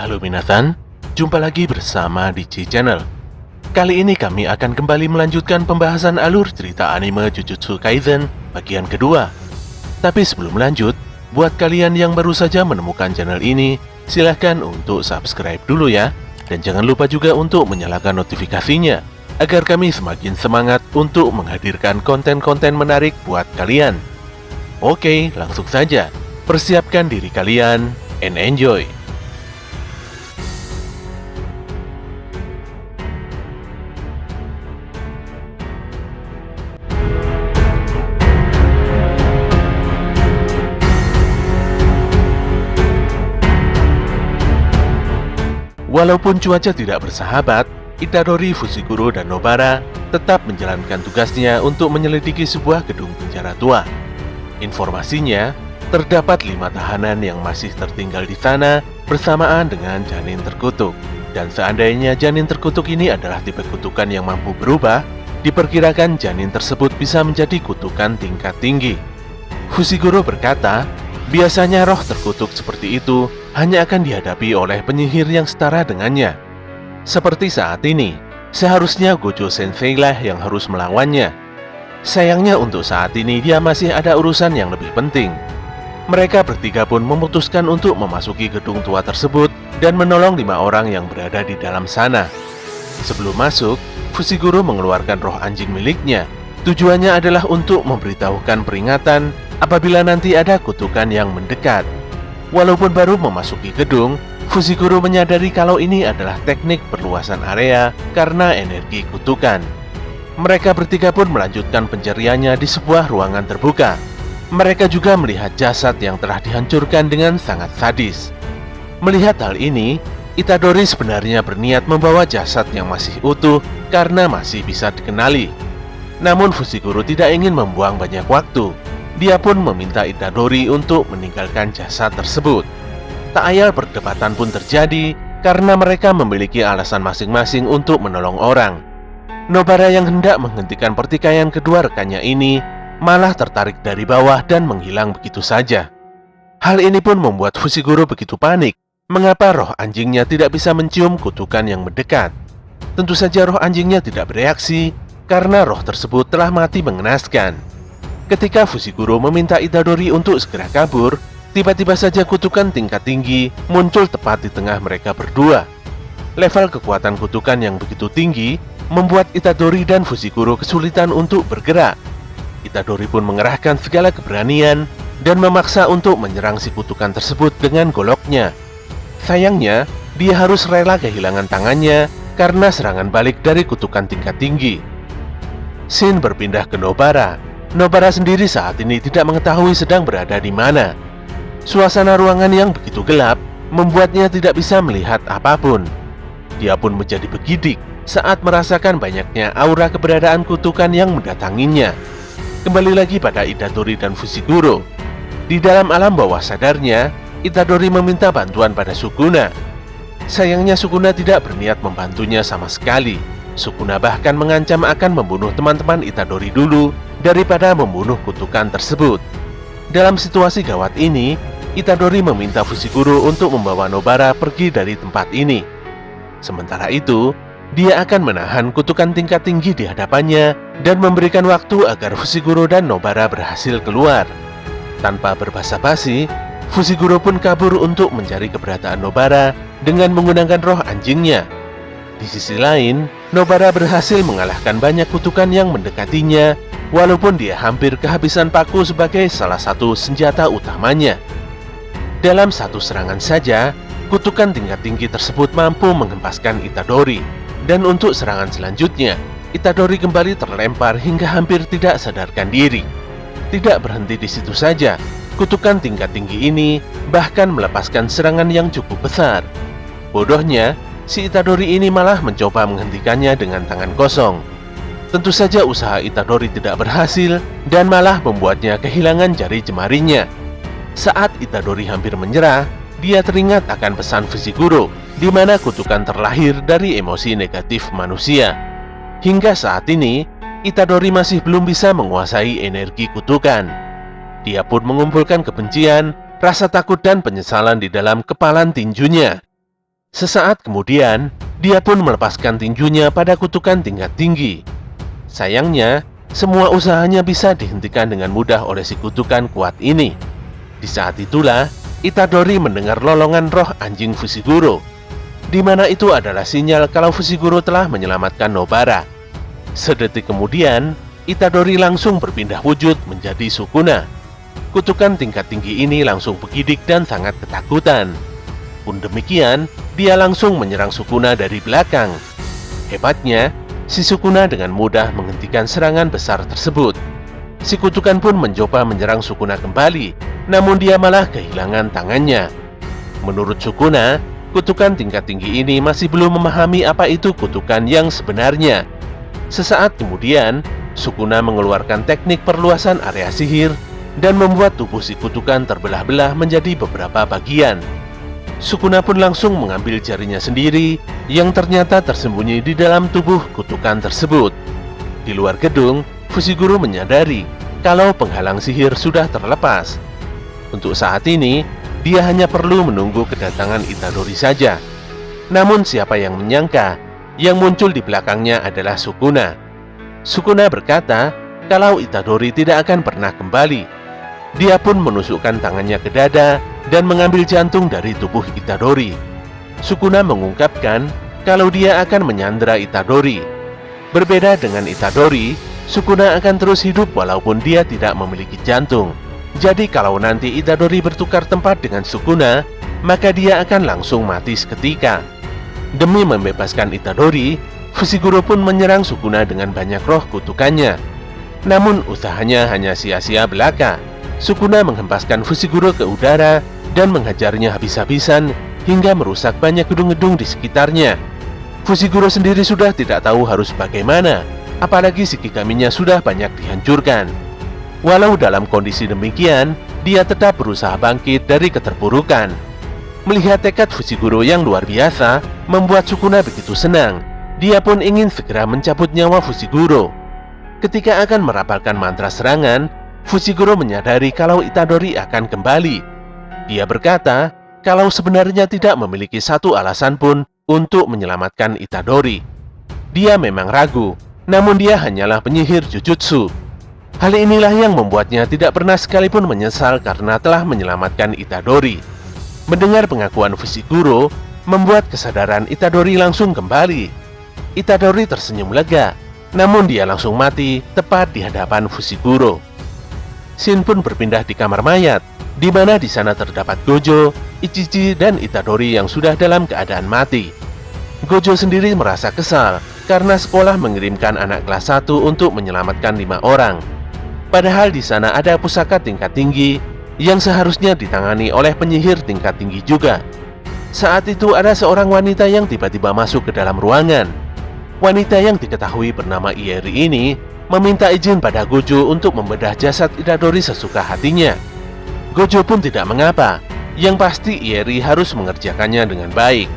Halo minasan, jumpa lagi bersama DC Channel. Kali ini kami akan kembali melanjutkan pembahasan alur cerita anime Jujutsu Kaisen bagian kedua. Tapi sebelum lanjut, buat kalian yang baru saja menemukan channel ini, silahkan untuk subscribe dulu ya. Dan jangan lupa juga untuk menyalakan notifikasinya, agar kami semakin semangat untuk menghadirkan konten-konten menarik buat kalian. Oke, langsung saja. Persiapkan diri kalian and enjoy. Walaupun cuaca tidak bersahabat, Itadori, Fushiguro, dan Nobara tetap menjalankan tugasnya untuk menyelidiki sebuah gedung penjara tua. Informasinya, terdapat 5 tahanan yang masih tertinggal di sana bersamaan dengan janin terkutuk. Dan seandainya janin terkutuk ini adalah tipe kutukan yang mampu berubah, diperkirakan janin tersebut bisa menjadi kutukan tingkat tinggi. Fushiguro berkata, biasanya roh terkutuk seperti itu hanya akan dihadapi oleh penyihir yang setara dengannya. Seperti saat ini, seharusnya Gojo Sensei lah yang harus melawannya. Sayangnya untuk saat ini dia masih ada urusan yang lebih penting. Mereka bertiga pun memutuskan untuk memasuki gedung tua tersebut dan menolong 5 orang yang berada di dalam sana. Sebelum masuk, Fushiguro mengeluarkan roh anjing miliknya. Tujuannya adalah untuk memberitahukan peringatan apabila nanti ada kutukan yang mendekat. Walaupun baru memasuki gedung, Fushiguro menyadari kalau ini adalah teknik perluasan area karena energi kutukan. Mereka bertiga pun melanjutkan pencariannya di sebuah ruangan terbuka. Mereka juga melihat jasad yang telah dihancurkan dengan sangat sadis. Melihat hal ini, Itadori sebenarnya berniat membawa jasad yang masih utuh karena masih bisa dikenali. Namun Fushiguro tidak ingin membuang banyak waktu. Dia pun meminta Itadori untuk meninggalkan jasad tersebut. Tak ayal perdebatan pun terjadi karena mereka memiliki alasan masing-masing untuk menolong orang. Nobara yang hendak menghentikan pertikaian kedua rekannya ini malah tertarik dari bawah dan menghilang begitu saja. Hal ini pun membuat Fushiguro begitu panik. Mengapa roh anjingnya tidak bisa mencium kutukan yang mendekat? Tentu saja roh anjingnya tidak bereaksi karena roh tersebut telah mati mengenaskan. Ketika Fushiguro meminta Itadori untuk segera kabur, tiba-tiba saja kutukan tingkat tinggi muncul tepat di tengah mereka berdua. Level kekuatan kutukan yang begitu tinggi membuat Itadori dan Fushiguro kesulitan untuk bergerak. Itadori pun mengerahkan segala keberanian dan memaksa untuk menyerang si kutukan tersebut dengan goloknya. Sayangnya, dia harus rela kehilangan tangannya karena serangan balik dari kutukan tingkat tinggi. Scene berpindah ke Nobara. Nobara sendiri saat ini tidak mengetahui sedang berada di mana. Suasana ruangan yang begitu gelap membuatnya tidak bisa melihat apapun. Dia pun menjadi bergidik saat merasakan banyaknya aura keberadaan kutukan yang mendatanginya. Kembali lagi pada Itadori dan Fushiguro. Di dalam alam bawah sadarnya, Itadori meminta bantuan pada Sukuna. Sayangnya Sukuna tidak berniat membantunya sama sekali. Sukuna bahkan mengancam akan membunuh teman-teman Itadori dulu daripada membunuh kutukan tersebut. Dalam situasi gawat ini, Itadori meminta Fushiguro untuk membawa Nobara pergi dari tempat ini. Sementara itu, dia akan menahan kutukan tingkat tinggi di hadapannya dan memberikan waktu agar Fushiguro dan Nobara berhasil keluar. Tanpa berbasa-basi, Fushiguro pun kabur untuk mencari keberadaan Nobara dengan menggunakan roh anjingnya. Di sisi lain, Nobara berhasil mengalahkan banyak kutukan yang mendekatinya, walaupun dia hampir kehabisan paku sebagai salah satu senjata utamanya. Dalam satu serangan saja, kutukan tingkat tinggi tersebut mampu menghempaskan Itadori. Dan untuk serangan selanjutnya, Itadori kembali terlempar hingga hampir tidak sadarkan diri. Tidak berhenti di situ saja, kutukan tingkat tinggi ini bahkan melepaskan serangan yang cukup besar. Bodohnya, si Itadori ini malah mencoba menghentikannya dengan tangan kosong. Tentu saja usaha Itadori tidak berhasil dan malah membuatnya kehilangan jari jemarinya. Saat Itadori hampir menyerah, dia teringat akan pesan Fushiguro, di mana kutukan terlahir dari emosi negatif manusia. Hingga saat ini, Itadori masih belum bisa menguasai energi kutukan. Dia pun mengumpulkan kebencian, rasa takut dan penyesalan di dalam kepalan tinjunya. Sesaat kemudian, dia pun melepaskan tinjunya pada kutukan tingkat tinggi. Sayangnya, semua usahanya bisa dihentikan dengan mudah oleh si kutukan kuat ini. Di saat itulah, Itadori mendengar lolongan roh anjing Fushiguro, di mana itu adalah sinyal kalau Fushiguro telah menyelamatkan Nobara. Sedetik kemudian, Itadori langsung berpindah wujud menjadi Sukuna. Kutukan tingkat tinggi ini langsung bergidik dan sangat ketakutan. Pun demikian, dia langsung menyerang Sukuna dari belakang. Hebatnya, si Sukuna dengan mudah menghentikan serangan besar tersebut. Si kutukan pun mencoba menyerang Sukuna kembali, namun dia malah kehilangan tangannya. Menurut Sukuna, kutukan tingkat tinggi ini masih belum memahami apa itu kutukan yang sebenarnya. Sesaat kemudian, Sukuna mengeluarkan teknik perluasan area sihir dan membuat tubuh si kutukan terbelah-belah menjadi beberapa bagian. Sukuna pun langsung mengambil jarinya sendiri yang ternyata tersembunyi di dalam tubuh kutukan tersebut. Di luar gedung, Fushiguro menyadari kalau penghalang sihir sudah terlepas. Untuk saat ini, dia hanya perlu menunggu kedatangan Itadori saja. Namun siapa yang menyangka, yang muncul di belakangnya adalah Sukuna. Sukuna berkata kalau Itadori tidak akan pernah kembali. Dia pun menusukkan tangannya ke dada dan mengambil jantung dari tubuh Itadori. Sukuna mengungkapkan kalau dia akan menyandera Itadori. Berbeda dengan Itadori, Sukuna akan terus hidup walaupun dia tidak memiliki jantung. Jadi kalau nanti Itadori bertukar tempat dengan Sukuna, maka dia akan langsung mati seketika. Demi membebaskan Itadori, Fushiguro pun menyerang Sukuna dengan banyak roh kutukannya. Namun usahanya hanya sia-sia belaka. Sukuna menghempaskan Fushiguro ke udara dan menghajarnya habis-habisan hingga merusak banyak gedung-gedung di sekitarnya. Fushiguro sendiri sudah tidak tahu harus bagaimana, apalagi Shikigami-nya sudah banyak dihancurkan. Walau dalam kondisi demikian, dia tetap berusaha bangkit dari keterpurukan. Melihat tekad Fushiguro yang luar biasa, membuat Sukuna begitu senang. Dia pun ingin segera mencabut nyawa Fushiguro. Ketika akan merapalkan mantra serangan, Fushiguro menyadari kalau Itadori akan kembali. Dia berkata kalau sebenarnya tidak memiliki satu alasan pun untuk menyelamatkan Itadori. Dia memang ragu, namun dia hanyalah penyihir Jujutsu. Hal inilah yang membuatnya tidak pernah sekalipun menyesal karena telah menyelamatkan Itadori. Mendengar pengakuan Fushiguro, membuat kesadaran Itadori langsung kembali. Itadori tersenyum lega, namun dia langsung mati tepat di hadapan Fushiguro. Shin pun berpindah di kamar mayat, di mana di sana terdapat Gojo, Ichichi, dan Itadori yang sudah dalam keadaan mati. Gojo sendiri merasa kesal karena sekolah mengirimkan anak kelas 1 untuk menyelamatkan 5 orang. Padahal di sana ada pusaka tingkat tinggi yang seharusnya ditangani oleh penyihir tingkat tinggi juga. Saat itu ada seorang wanita yang tiba-tiba masuk ke dalam ruangan. Wanita yang diketahui bernama Ieri ini meminta izin pada Gojo untuk membedah jasad Itadori sesuka hatinya. Gojo pun tidak mengapa, yang pasti Ieri harus mengerjakannya dengan baik.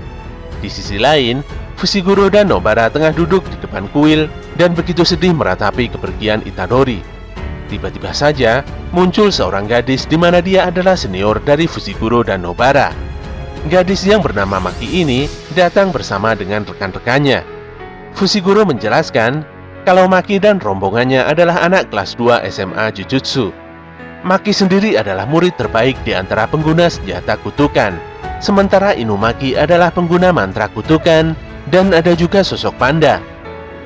Di sisi lain, Fushiguro dan Nobara tengah duduk di depan kuil dan begitu sedih meratapi kepergian Itadori. Tiba-tiba saja muncul seorang gadis di mana dia adalah senior dari Fushiguro dan Nobara. Gadis yang bernama Maki ini datang bersama dengan rekan-rekannya. Fushiguro menjelaskan kalau Maki dan rombongannya adalah anak kelas 2 SMA Jujutsu. Maki sendiri adalah murid terbaik di antara pengguna senjata kutukan, sementara Inumaki adalah pengguna mantra kutukan, dan ada juga sosok Panda.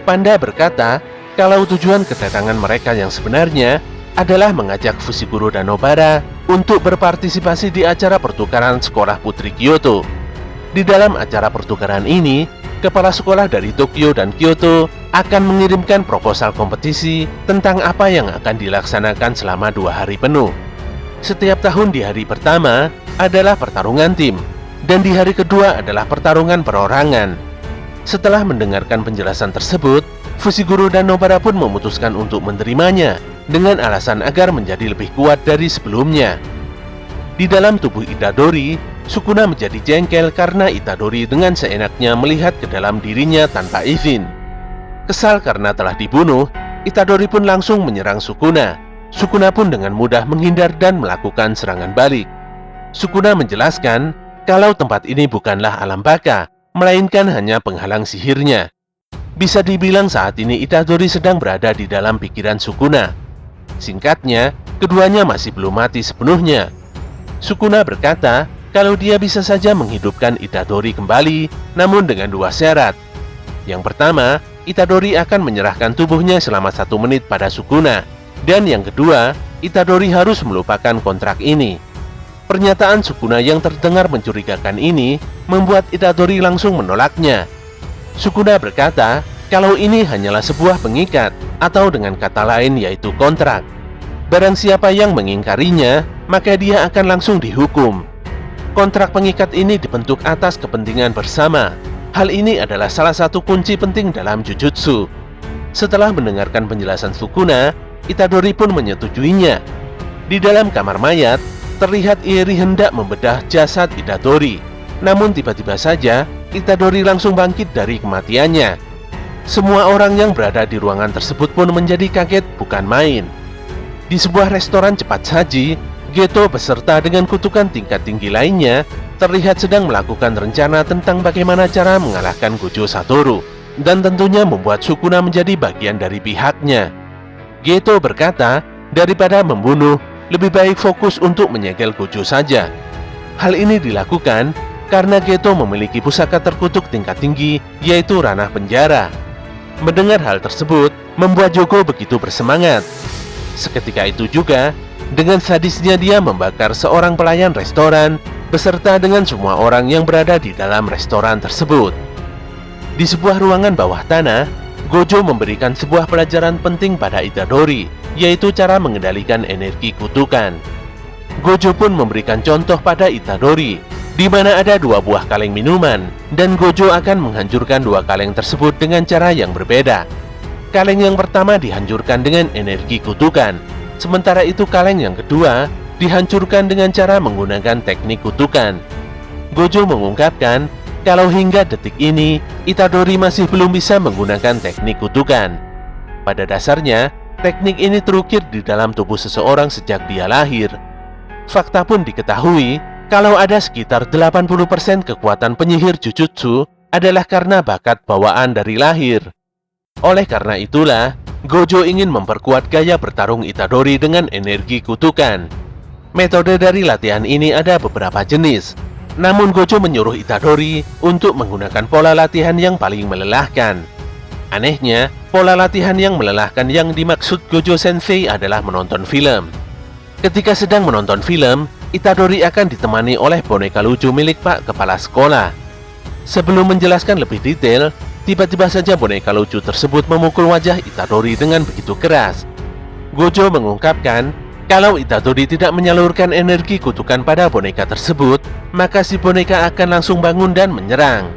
Panda berkata kalau tujuan kedatangan mereka yang sebenarnya adalah mengajak Fushiguro dan Nobara untuk berpartisipasi di acara pertukaran sekolah putri Kyoto. Di dalam acara pertukaran ini, kepala sekolah dari Tokyo dan Kyoto akan mengirimkan proposal kompetisi tentang apa yang akan dilaksanakan selama 2 hari penuh. Setiap tahun di hari pertama adalah pertarungan tim, dan di hari kedua adalah pertarungan perorangan. Setelah mendengarkan penjelasan tersebut, Fushiguro dan Nobara pun memutuskan untuk menerimanya dengan alasan agar menjadi lebih kuat dari sebelumnya. Di dalam tubuh Itadori, Sukuna menjadi jengkel karena Itadori dengan seenaknya melihat ke dalam dirinya tanpa izin. Kesal karena telah dibunuh, Itadori pun langsung menyerang Sukuna. Sukuna pun dengan mudah menghindar dan melakukan serangan balik. Sukuna menjelaskan kalau tempat ini bukanlah alam baka, melainkan hanya penghalang sihirnya. Bisa dibilang saat ini Itadori sedang berada di dalam pikiran Sukuna. Singkatnya, keduanya masih belum mati sepenuhnya. Sukuna berkata kalau dia bisa saja menghidupkan Itadori kembali, namun dengan dua syarat. Yang pertama, Itadori akan menyerahkan tubuhnya selama 1 menit pada Sukuna. Dan yang kedua, Itadori harus melupakan kontrak ini. Pernyataan Sukuna yang terdengar mencurigakan ini membuat Itadori langsung menolaknya. Sukuna berkata kalau ini hanyalah sebuah pengikat, atau dengan kata lain yaitu kontrak. Barang siapa yang mengingkarinya, maka dia akan langsung dihukum. Kontrak pengikat ini dibentuk atas kepentingan bersama. Hal ini adalah salah satu kunci penting dalam Jujutsu. Setelah mendengarkan penjelasan Sukuna, Itadori pun menyetujuinya. Di dalam kamar mayat, terlihat Iri hendak membedah jasad Itadori. Namun tiba-tiba saja, Itadori langsung bangkit dari kematiannya. Semua orang yang berada di ruangan tersebut pun menjadi kaget bukan main. Di sebuah restoran cepat saji, Geto beserta dengan kutukan tingkat tinggi lainnya terlihat sedang melakukan rencana tentang bagaimana cara mengalahkan Gojo Satoru, dan tentunya membuat Sukuna menjadi bagian dari pihaknya. Geto berkata, daripada membunuh, lebih baik fokus untuk menyegel Gojo saja. Hal ini dilakukan karena Geto memiliki pusaka terkutuk tingkat tinggi, yaitu ranah penjara. Mendengar hal tersebut, membuat Jogo begitu bersemangat. Seketika itu juga, dengan sadisnya dia membakar seorang pelayan restoran, beserta dengan semua orang yang berada di dalam restoran tersebut. Di sebuah ruangan bawah tanah, Gojo memberikan sebuah pelajaran penting pada Itadori, yaitu cara mengendalikan energi kutukan. Gojo pun memberikan contoh pada Itadori, di mana ada 2 buah kaleng minuman, dan Gojo akan menghancurkan 2 kaleng tersebut dengan cara yang berbeda. Kaleng yang pertama dihancurkan dengan energi kutukan, sementara itu kaleng yang kedua dihancurkan dengan cara menggunakan teknik kutukan. Gojo mengungkapkan kalau hingga detik ini Itadori masih belum bisa menggunakan teknik kutukan. Pada dasarnya, teknik ini terukir di dalam tubuh seseorang sejak dia lahir. Fakta pun diketahui kalau ada sekitar 80% kekuatan penyihir Jujutsu adalah karena bakat bawaan dari lahir. Oleh karena itulah, Gojo ingin memperkuat gaya bertarung Itadori dengan energi kutukan. Metode dari latihan ini ada beberapa jenis, namun Gojo menyuruh Itadori untuk menggunakan pola latihan yang paling melelahkan. Anehnya, pola latihan yang melelahkan yang dimaksud Gojo Sensei adalah menonton film. Ketika sedang menonton film, Itadori akan ditemani oleh boneka lucu milik Pak Kepala Sekolah. Sebelum menjelaskan lebih detail, tiba-tiba saja boneka lucu tersebut memukul wajah Itadori dengan begitu keras. Gojo mengungkapkan kalau Itadori tidak menyalurkan energi kutukan pada boneka tersebut, maka si boneka akan langsung bangun dan menyerang.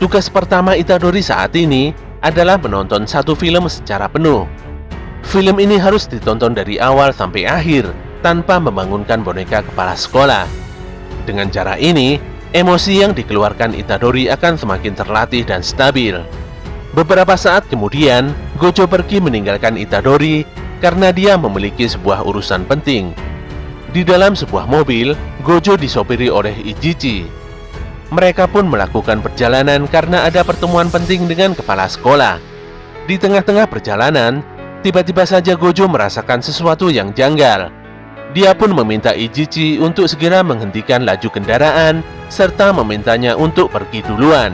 Tugas pertama Itadori saat ini adalah menonton satu film secara penuh. Film ini harus ditonton dari awal sampai akhir tanpa membangunkan boneka kepala sekolah. Dengan cara ini, emosi yang dikeluarkan Itadori akan semakin terlatih dan stabil. Beberapa saat kemudian, Gojo pergi meninggalkan Itadori karena dia memiliki sebuah urusan penting. Di dalam sebuah mobil, Gojo disopiri oleh Ichichi. Mereka pun melakukan perjalanan karena ada pertemuan penting dengan kepala sekolah. Di tengah-tengah perjalanan, tiba-tiba saja Gojo merasakan sesuatu yang janggal. Dia pun meminta Ichichi untuk segera menghentikan laju kendaraan, serta memintanya untuk pergi duluan.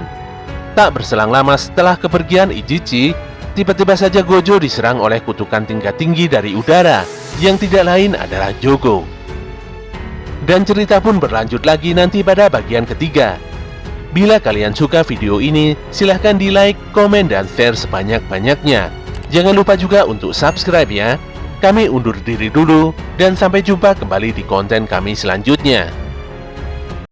Tak berselang lama setelah kepergian Ichichi, tiba-tiba saja Gojo diserang oleh kutukan tingkat tinggi dari udara, yang tidak lain adalah Jogo. Dan cerita pun berlanjut lagi nanti pada bagian ketiga. Bila kalian suka video ini, silahkan di like, komen, dan share sebanyak-banyaknya. Jangan lupa juga untuk subscribe ya. Kami undur diri dulu, dan sampai jumpa kembali di konten kami selanjutnya.